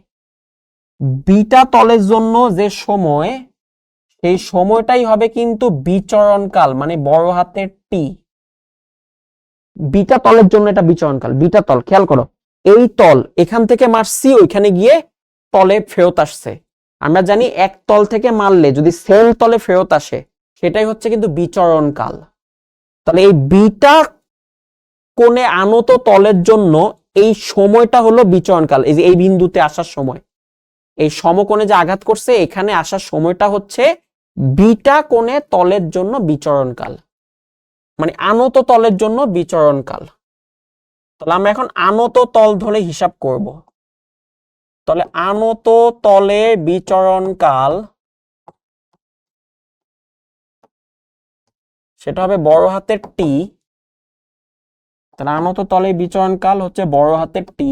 বিটা তলের জন্য যে সময়, সেই সময়টাই হবে কিন্তু বিচরণকাল, মানে বড় হাতের টি। বিটা তলের জন্য এটা বিচরণকাল। বিটা তল, খেয়াল করো, এই তল এখান থেকে মারছি ওইখানে গিয়ে তলে ফেরত আসছে। আমরা জানি এক তল থেকে মারলে যদি সেম তলে ফেরত আসে সেটাই হচ্ছে কিন্তু বিচরণকাল। তাহলে এই বিটা কোণে আনত তলের জন্য এই সময়টা হলো বিচরণকাল। এই যে এই বিন্দুতে আসার সময়, এই সমকোণে যে আঘাত করছে এখানে আসার সময়টা হচ্ছে বিটা কোণে তলের জন্য বিচরণকাল, মানে আনত তলের জন্য বিচরণকাল। তাহলে আমরা এখন আনত তল ধরে হিসাব করব। তাহলে আনত তলে বিচরণকাল সেটা হবে বড় হাতের টি। তাহলে আনত তলে বিচরণকাল হচ্ছে বড় হাতের টি।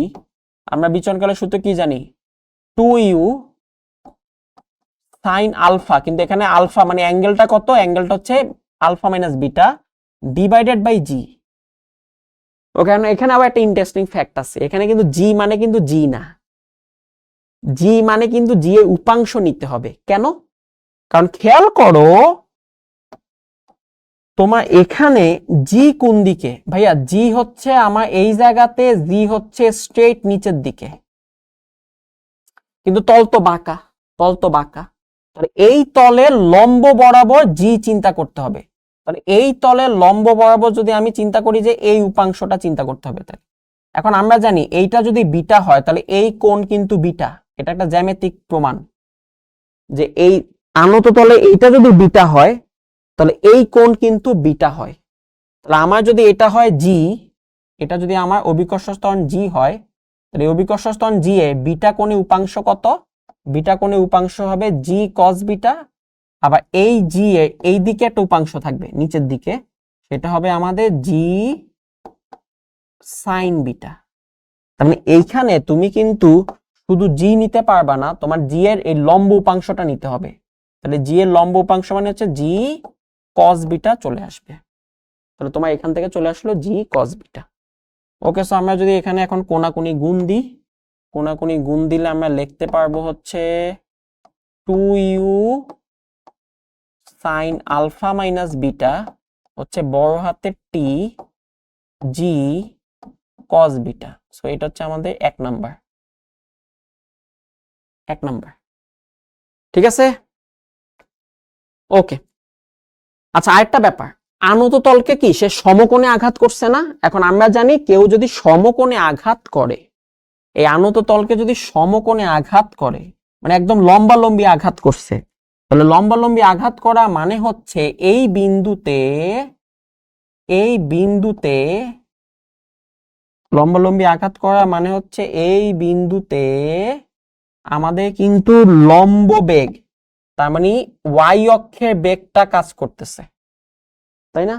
আমরা বিচরণকালের সূত্র কি জানি? 2u সাইন আলফা, কিন্তু এখানে আলফা মানে অ্যাঙ্গেলটা কত? অ্যাঙ্গেলটা হচ্ছে alpha minus beta divided by g. Okay, এখানে আবার একটা ইন্টারেস্টিং ফ্যাক্ট আছে। এখানে কিন্তু জি মানে কিন্তু জি না, জি মানে কিন্তু জি এর উপাংশ নিতে হবে। কেন? কারণ খেয়াল করো তোমার এখানে জি কোন দিকে? ভাইয়া জি হচ্ছে আমার এই জায়গাতে, জি হচ্ছে স্ট্রেট নিচের দিকে, কিন্তু তল তো বাঁকা, তল তো বাঁকা। তাহলে এই তলের লম্ব বরাবর জি চিন্তা করতে হবে। তাহলে এই তলের লম্ব বরাবর যদি আমি চিন্তা করি যে এই উপাংশটা চিন্তা করতে হবে, তাহলে এখন আমরা জানি এইটা যদি বিটা হয় তাহলে এই কোণ কিন্তু বিটা। এটা একটা জ্যামিতিক প্রমাণ যে এই আনত তলে এইটা যদি বিটা হয় তাহলে এই কোণ কিন্তু বিটা হয়। তাহলে আমার যদি এটা হয় জি, এটা যদি আমার অভিকর্ষ ত্বরণ জি হয়, তাহলে অভিকর্ষ ত্বরণ জি এ বিটা কোণে উপাংশ কত? বিটা কোণে উপাংশ হবে জি কস বিটা। আবার এই জি এ এই দিকে একটা উপাংশ থাকবে নিচের দিকে, সেটা হবে আমাদের জি সাইন বিটা। তার মানে এইখানে তুমি কিন্তু শুধু জি নিতে পারবা না, তোমার জি এর এই লম্ব উপাংশটা নিতে হবে। তাহলে জি এর লম্ব উপাংশ মানে হচ্ছে জি কস বিটা চলে আসবে। তাহলে তোমার এখান থেকে চলে আসলো জি কস বিটা। ওকে, সো আমরা যদি এখানে এখন কোণাকুণি গুণ দিই, কোণাকুণি গুণ দিলে আমরা লিখতে পারবো হচ্ছে 2u sine alpha minus beta হচ্ছে বড় হাতের টি জি কস বিটা। সো এটা হচ্ছে আমাদের এক নাম্বার, ঠিক আছে? ওকে, আচ্ছা আরেকটা ব্যাপার, আনত তলকে কি সে সমকোণে আঘাত করছে না? এখন আমরা জানি কেউ যদি সমকোণে আঘাত করে, এই আনত তলকে যদি সমকোণে আঘাত করে মানে একদম লম্বালম্বি আঘাত করছে, তাহলে লম্বালম্বি আঘাত করা মানে হচ্ছে এই বিন্দুতে লম্বালম্বি আঘাত করা মানে হচ্ছে এই বিন্দুতে আমাদের কিন্তু লম্ব বেগ, তার মানে ওয়াই অক্ষের বেগটা কাজ করতেছে, তাই না?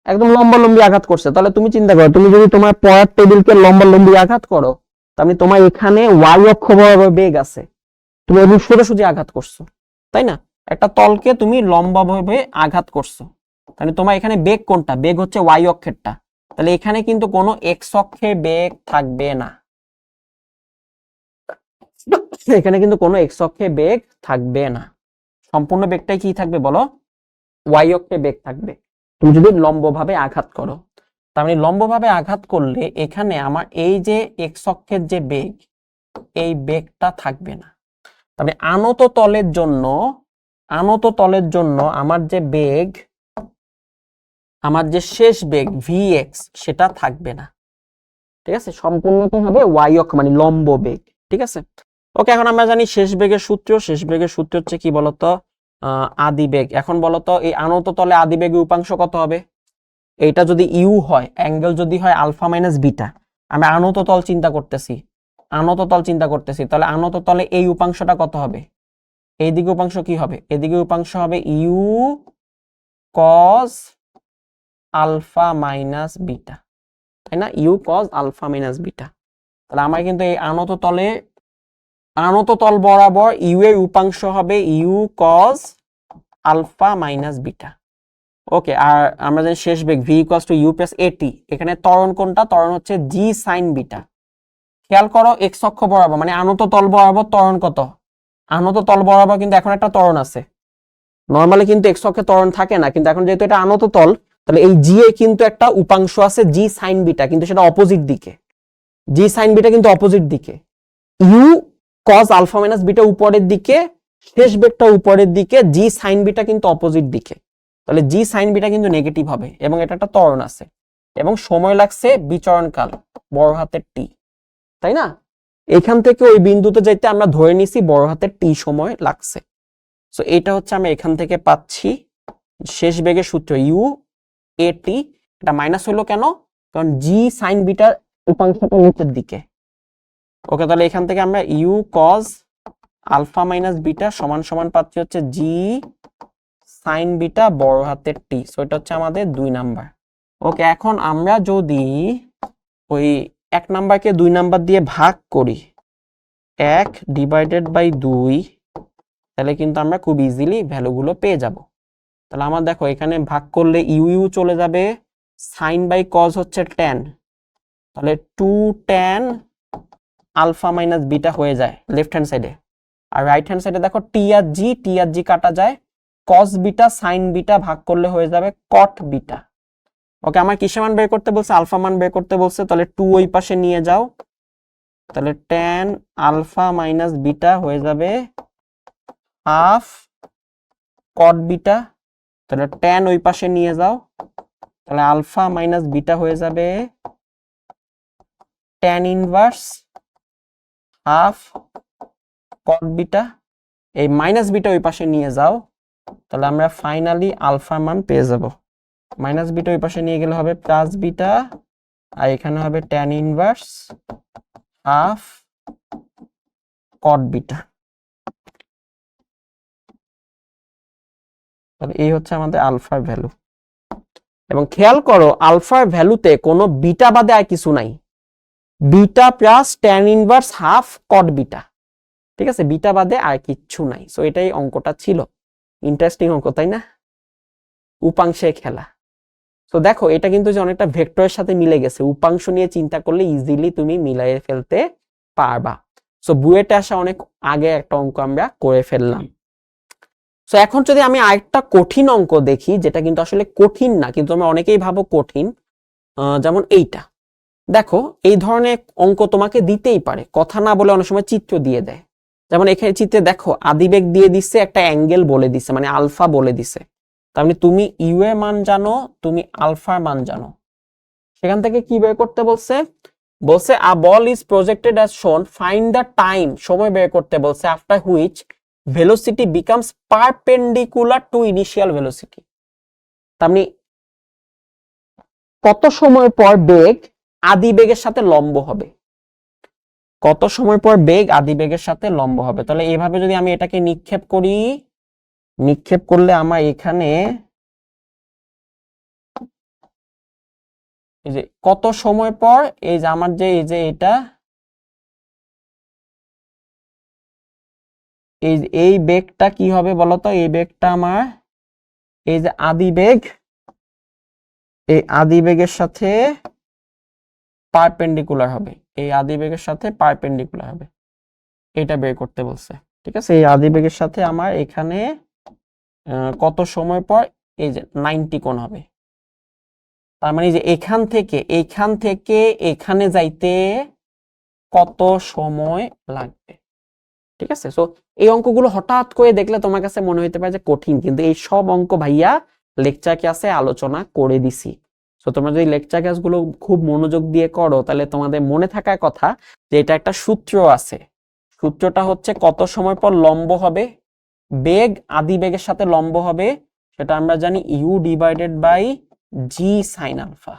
একদম লম্বালম্বি আঘাত করছে। তাহলে তুমি চিন্তা করো, তুমি যদি তোমার পড়ার টেবিলকে লম্বালম্বি আঘাত করো, তার মানে তোমার এখানে ওয়াই অক্ষ বরাবর বেগ আছে, তুমি এবং সোজাসুজি আঘাত করছো, তাই না? একটা তলকে তুমি লম্বাভাবে আঘাত করছো, তাহলে তোমার এখানে বেগ কোনটা? বেগ হচ্ছে ওয়াই অক্ষেরটা। তাহলে এখানে কিন্তু কোনো এক্স অক্ষের বেগ থাকবে না, এখানে কিন্তু কোনো এক্স অক্ষের বেগ থাকবে না। সম্পূর্ণ বেগটাই কি থাকবে বলো? ওয়াই অক্ষের বেগ থাকবে তুমি যদি লম্বভাবে আঘাত করো। তার মানে লম্বভাবে আঘাত করলে এখানে আমার এই যে এক্স অক্ষের যে বেগ, এই বেগটা থাকবে না। তার মানে আনত তলের জন্য আনত তলের জন্য আমার যে বেগ, আমার যে শেষ বেগ vx সেটা থাকবে না, ঠিক আছে, সম্পূর্ণটা হবে y অক্ষ মানে লম্ব বেগ, ঠিক আছে। ওকে, এখন আমরা জানি শেষ বেগের সূত্র হচ্ছে কি বলতো, আদি বেগ। এখন বলতো এই আনত তলে আদি বেগের উপাংশ কত হবে? এইটা যদি ইউ হয়, অ্যাঙ্গেল যদি হয় আলফা মাইনাস বিটা, আমি আনত তল চিন্তা করতেছি, তাহলে আনত তলে এই উপাংশটা কত হবে? এইদিকে উপাংশ কি হবে? এদিকে উপাংশ হবে u cos alpha minus beta, তাই না? U cos alpha minus beta. তাহলে আমার কিন্তু এই আনত তল বরাবর ইউ এর উপাংশ হবে u cos alpha minus beta. Okay, আর আমরা জানি শেষ বেগ v equals to u plus at. এখানে ত্বরণ কোনটা? ত্বরণ হচ্ছে জি সাইন বিটা। খেয়াল করো এক্স অক্ষ বরাবর মানে আনত তল বরাবর ত্বরণ কত? আনত তল বরাবর কিন্তু এখন একটা ত্বরণ আছে। নরমালি কিন্তু এক্স অক্ষে ত্বরণ থাকে না, কিন্তু এখন যেহেতু এটা আনত তল, তাহলে এই জি এ কিন্তু একটা উপাংশ আছে জি সাইন বিটা, কিন্তু সেটা অপোজিট দিকে। জি সাইন বিটা কিন্তু অপোজিট দিকে। U cos alpha minus beta উপরের দিকে, শেষ বেগটা উপরের দিকে, জি সাইন বিটা কিন্তু অপোজিট দিকে। তাহলে জি সাইন বিটা কিন্তু নেগেটিভ হবে এবং এটা একটা ত্বরণ আছে এবং সময় লাগছে বিচরণকাল বড় হাতের টি, তাই না? এখান থেকে ওই বিন্দুতে যাইতে আমরা ধরে নিছি বড় হাতের টি সময় লাগছে। সো এটা হচ্ছে আমরা এখান থেকে পাচ্ছি শেষ বেগের সূত্র ইউ এ টি। এটা মাইনাস হলো কেন? কারণ জি সাইন বিটার উপাংশটা নিচের দিকে। ওকে, তাহলে এখান থেকে আমরা u cos alpha minus beta সমান সমান পাচ্ছি হচ্ছে জি সাইন বিটা বড় হাতের টি। সো এটা হচ্ছে আমাদের 2 নাম্বার। ওকে, এখন আমরা যদি ওই 1 নাম্বারকে 2 নাম্বার দিয়ে ভাগ করি 1 ডিভাইডেড বাই 2, তাহলে কিন্তু আমরা খুব ইজিলি ভ্যালুগুলো পেয়ে যাব। তাহলে আমার দেখো এখানে ভাগ করলে ইউ ইউ চলে যাবে, সাইন বাই কজ হচ্ছে tan, তাহলে 2 tan আলফা মাইনাস বিটা হয়ে যায় লেফট হ্যান্ড সাইডে। আর রাইট হ্যান্ড সাইডে দেখো টি আর জি কাটা যায়, কস বিটা সাইন বিটা ভাগ করলে হয়ে যাবে কট বিটা। ওকে, আমার কিসের মান বের করতে বলছে? আলফা মান বের করতে বলছে, তাহলে 2 ওই পাশে নিয়ে যাও, তাহলে tan আলফা মাইনাস বিটা হয়ে যাবে হাফ কট বিটা। তাহলে tan ওই পাশে নিয়ে যাও, তাহলে আলফা মাইনাস বিটা হয়ে যাবে tan ইনভার্স হাফ কট বিটা। এই মাইনাস বিটা ওই পাশে নিয়ে যাও, তাহলে আমরা ফাইনালি আলফা মান পেয়ে যাব। মাইনাস বিটা ওই পাশে নিয়ে গেলে হবে প্লাস বিটা, আর এখানে হবে tan ইনভার্স হাফ কট বিটা। তাহলে এই হচ্ছে আমাদের আলফার ভ্যালু। এবং খেয়াল করো আলফার ভ্যালুতে কোনো বিটা বাদে আর কিছু নাই, beta plus tan inverse half কট বিটা, ঠিক আছে, বিটা বাদে আর কিচ্ছু নাই। সো এটাই অঙ্কটা ছিল। ইন্টারেস্টিং অঙ্ক, তাই না? উপাংশে খেলা। তো দেখো এটা কিন্তু যে অনেকটা ভেক্টরের সাথে মিলে গেছে, উপাংশ নিয়ে চিন্তা করলে ইজিলি তুমি মিলাই ফেলতে পারবা। সো বুয়েটে আসা অনেক আগে একটা অঙ্ক আমরা করে ফেললাম। সো এখন যদি আমি আরেকটা কঠিন অঙ্ক দেখি, যেটা কিন্তু আসলে কঠিন না, কিন্তু আমরা অনেকেই ভাবো কঠিন, যেমন এইটা। দেখো এই ধরনের অঙ্ক তোমাকে দিতেই পারে, কথা না বলে অনেক সময় চিত্র দিয়ে দেয়। যেমন এখানে চিত্রে দেখো আদিবেগ দিয়ে দিচ্ছে, একটা অ্যাঙ্গেল বলে দিচ্ছে মানে আলফা বলে দিচ্ছে, তার মানে তুমি ইউ এর মান জানো, তুমি আলফার মান জানো। সেখান থেকে কি বের করতে বলছে? বলছে a ball is projected as shown, find the time, সময় বের করতে বলছে, after which velocity becomes perpendicular to initial velocity. তার মানে কত সময় পর বেগ আদি বেগের সাথে লম্ব হবে, কত সময় পর বেগ আদি বেগের সাথে লম্ব হবে। তাহলে এইভাবে যদি আমি এটাকে নিক্ষেপ করি, নিক্ষেপ করলে আমার এখানে এই যে কত সময় পর, এই যে আমার যে এই যে এটা এই বেগটা কি হবে বলতো? এই বেগটা আমার এই যে আদি বেগ, এই আদি বেগের সাথে পারপেন্ডিকুলার হবে, এই আদি বেগের সাথে পারপেন্ডিকুলার হবে, এটা বের করতে বলছে। ঠিক আছে, এই আদি বেগের সাথে আমার এখানে কত সময় পর এই যে 90 কোণ হবে। তার মানে যে এখান থেকে এখানে যাইতে কত সময় লাগবে, ঠিক আছে? সো এই অঙ্কগুলো হঠাৎ করে দেখলে তোমার কাছে মনে হইতে পারে যে কঠিন, কিন্তু এই সব অঙ্ক ভাইয়া লেকচার ক্লাসে আলোচনা করে দিছি। সো তোমরা যদি লেকচার ক্লাসগুলো খুব মনোযোগ দিয়ে করো তাহলে তোমাদের মনে থাকার কথা যে এটা একটা সূত্র আছে। সূত্রটা হচ্ছে কত সময় পর লম্ব হবে, বেগ আদি বেগের সাথে লম্ব হবে, সেটা আমরা জানি u divided by g sine alpha.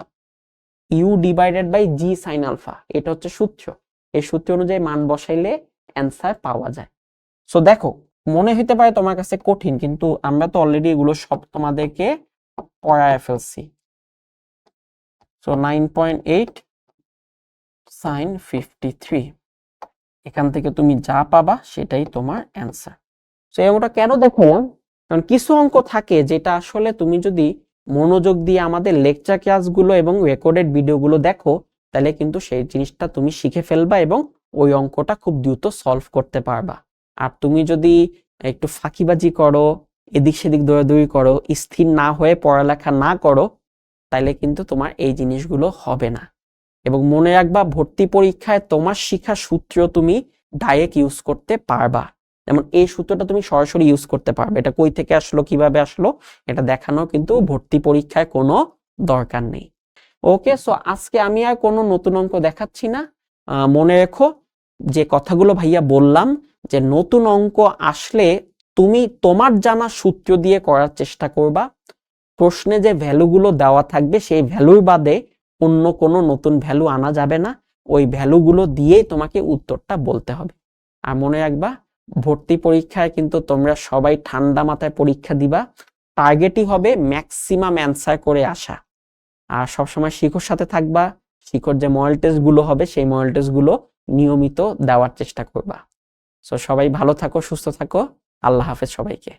U divided by g sine alpha, এটা হচ্ছে সূত্র। এই সূত্র অনুযায়ী মান বসাইলে অ্যান্সার পাওয়া যায়। সো দেখো, মনে হইতে পারে তোমার কাছে কঠিন, কিন্তু আমরা তো অলরেডি এগুলো সব তোমাদেরকে পড়ায় ফেলছি। সো 9.8 সাইন 53, এখান থেকে তুমি যা পাবা সেটাই তোমার অ্যান্সার। সো এমনটা কেন দেখালাম, কারণ কিছু অঙ্ক থাকে যেটা আসলে তুমি যদি মনোযোগ দিয়ে আমাদের লেকচার ক্লাসগুলো এবং রেকর্ডেড ভিডিওগুলো দেখো তাহলে কিন্তু সেই জিনিসটা তুমি শিখে ফেলবা এবং ওই অঙ্কটা খুব দ্রুত সলভ করতে পারবা। আর তুমি যদি একটু ফাঁকিবাজি করো, এদিক সেদিক দৌড়াদৌড়ি করো, স্থির না হয়ে পড়ালেখা না করো, তাহলে কিন্তু তোমার এই জিনিসগুলো হবে না। এবং মনে রাখবা, ভর্তি পরীক্ষায় তোমার শিখা সূত্র তুমি ডাইরেক্ট ইউজ করতে পারবা। যেমন এই সূত্রটা তুমি সরাসরি ইউজ করতে পারবে, এটা কই থেকে আসলো, কিভাবে আসলো, এটা দেখানো কিন্তু ভর্তি পরীক্ষায় কোনো দরকার নেই। ওকে, সো আজকে আমি আর কোনো নতুন অঙ্ক দেখাচ্ছি না। মনে রেখো যে কথাগুলো ভাইয়া বললাম, যে নতুন অঙ্ক আসলে তুমি তোমার জানা সূত্র দিয়ে করার চেষ্টা করবা। প্রশ্নে যে ভ্যালুগুলো দেওয়া থাকবে সেই ভ্যালুর বাদে অন্য কোনো নতুন ভ্যালু আনা যাবে না, ওই ভ্যালুগুলো দিয়েই তোমাকে উত্তরটা বলতে হবে। আর মনে রাখবা, ভর্তি পরীক্ষায় কিন্তু তোমরা সবাই ঠান্ডা মাথায় পরীক্ষা দিবা, টার্গেটই হবে ম্যাক্সিমাম অ্যান্সার করে আসা। আর সবসময় শিখোর সাথে থাকবা, শিখোর যে মডেল টেস্ট গুলো হবে সেই মডেল টেস্ট গুলো নিয়মিত দেওয়ার চেষ্টা করবা। সো সবাই ভালো থাকো, সুস্থ থাকো, আল্লাহ হাফেজ সবাইকে।